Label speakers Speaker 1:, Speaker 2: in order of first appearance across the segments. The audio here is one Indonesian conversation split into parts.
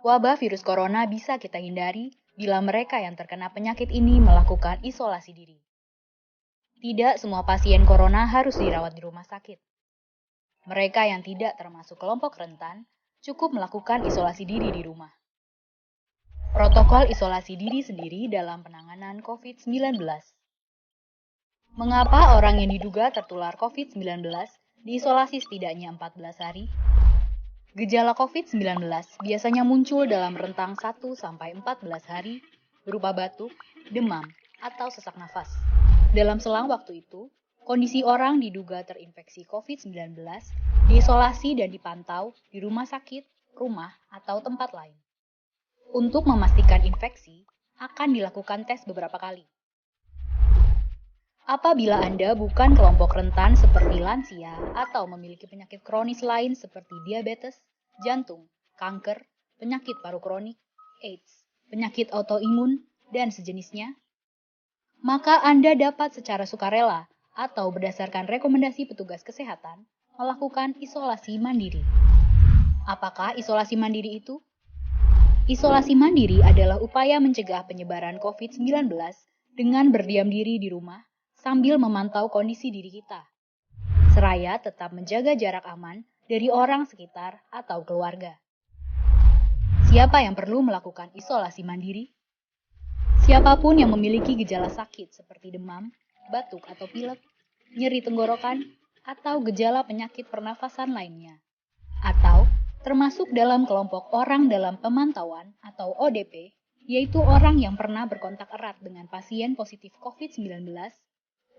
Speaker 1: Wabah virus corona bisa kita hindari bila mereka yang terkena penyakit ini melakukan isolasi diri. Tidak semua pasien corona harus dirawat di rumah sakit. Mereka yang tidak termasuk kelompok rentan cukup melakukan isolasi diri di rumah. Protokol isolasi diri sendiri dalam penanganan COVID-19. Mengapa orang yang diduga tertular COVID-19 diisolasi setidaknya 14 hari? Gejala COVID-19 biasanya muncul dalam rentang 1-14 hari berupa batuk, demam, atau sesak nafas. Dalam selang waktu itu, kondisi orang diduga terinfeksi COVID-19 diisolasi dan dipantau di rumah sakit, rumah, atau tempat lain. Untuk memastikan infeksi, akan dilakukan tes beberapa kali. Apabila Anda bukan kelompok rentan seperti lansia atau memiliki penyakit kronis lain seperti diabetes, jantung, kanker, penyakit paru kronik, AIDS, penyakit autoimun, dan sejenisnya, maka Anda dapat secara sukarela atau berdasarkan rekomendasi petugas kesehatan melakukan isolasi mandiri. Apakah isolasi mandiri itu? Isolasi mandiri adalah upaya mencegah penyebaran COVID-19 dengan berdiam diri di rumah sambil memantau kondisi diri kita, seraya tetap menjaga jarak aman dari orang sekitar atau keluarga. Siapa yang perlu melakukan isolasi mandiri? Siapapun yang memiliki gejala sakit seperti demam, batuk atau pilek, nyeri tenggorokan, atau gejala penyakit pernafasan lainnya, atau termasuk dalam kelompok orang dalam pemantauan atau ODP, yaitu orang yang pernah berkontak erat dengan pasien positif COVID-19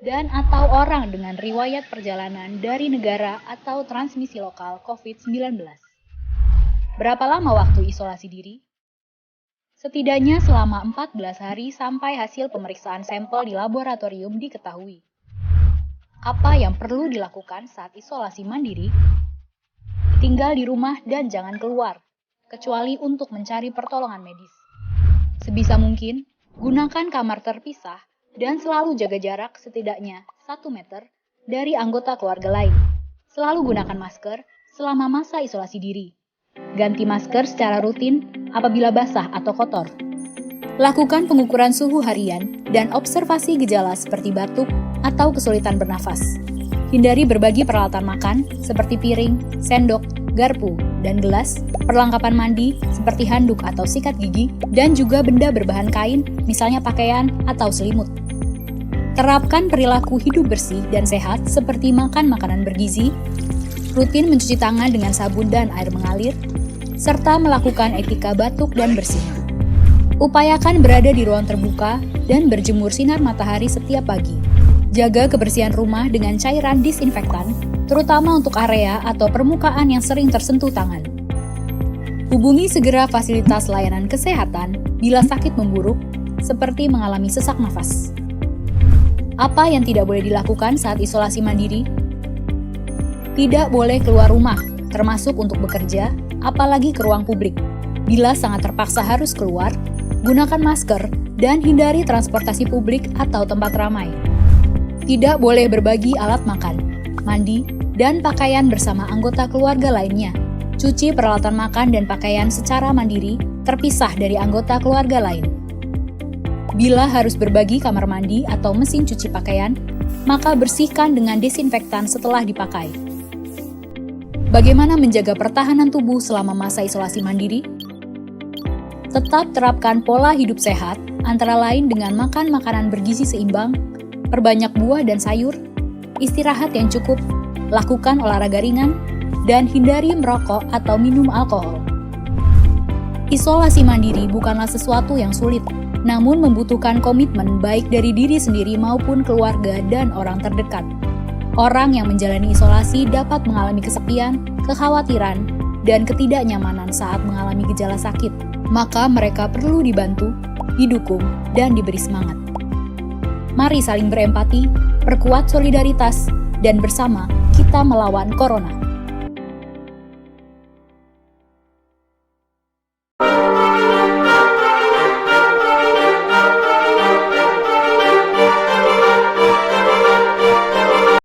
Speaker 1: dan atau orang dengan riwayat perjalanan dari negara atau transmisi lokal COVID-19. Berapa lama waktu isolasi diri? Setidaknya selama 14 hari sampai hasil pemeriksaan sampel di laboratorium diketahui. Apa yang perlu dilakukan saat isolasi mandiri? Tinggal di rumah dan jangan keluar, kecuali untuk mencari pertolongan medis. Sebisa mungkin, gunakan kamar terpisah dan selalu jaga jarak setidaknya 1 meter dari anggota keluarga lain. Selalu gunakan masker selama masa isolasi diri. Ganti masker secara rutin apabila basah atau kotor. Lakukan pengukuran suhu harian dan observasi gejala seperti batuk atau kesulitan bernafas. Hindari berbagi peralatan makan seperti piring, sendok, garpu, dan gelas, perlengkapan mandi seperti handuk atau sikat gigi, dan juga benda berbahan kain, misalnya pakaian atau selimut. Terapkan perilaku hidup bersih dan sehat seperti makan makanan bergizi, rutin mencuci tangan dengan sabun dan air mengalir, serta melakukan etika batuk dan bersih. Upayakan berada di ruang terbuka dan berjemur sinar matahari setiap pagi. Jaga kebersihan rumah dengan cairan disinfektan, terutama untuk area atau permukaan yang sering tersentuh tangan. Hubungi segera fasilitas layanan kesehatan bila sakit memburuk, seperti mengalami sesak nafas. Apa yang tidak boleh dilakukan saat isolasi mandiri? Tidak boleh keluar rumah, termasuk untuk bekerja, apalagi ke ruang publik. Bila sangat terpaksa harus keluar, gunakan masker dan hindari transportasi publik atau tempat ramai. Tidak boleh berbagi alat makan, mandi, dan pakaian bersama anggota keluarga lainnya. Cuci peralatan makan dan pakaian secara mandiri, terpisah dari anggota keluarga lain. Bila harus berbagi kamar mandi atau mesin cuci pakaian, maka bersihkan dengan desinfektan setelah dipakai. Bagaimana menjaga pertahanan tubuh selama masa isolasi mandiri? Tetap terapkan pola hidup sehat, antara lain dengan makan makanan bergizi seimbang, perbanyak buah dan sayur, istirahat yang cukup, lakukan olahraga ringan, dan hindari merokok atau minum alkohol. Isolasi mandiri bukanlah sesuatu yang sulit, namun membutuhkan komitmen baik dari diri sendiri maupun keluarga dan orang terdekat. Orang yang menjalani isolasi dapat mengalami kesepian, kekhawatiran, dan ketidaknyamanan saat mengalami gejala sakit. Maka mereka perlu dibantu, didukung, dan diberi semangat. Mari saling berempati, perkuat solidaritas, dan bersama kita melawan corona.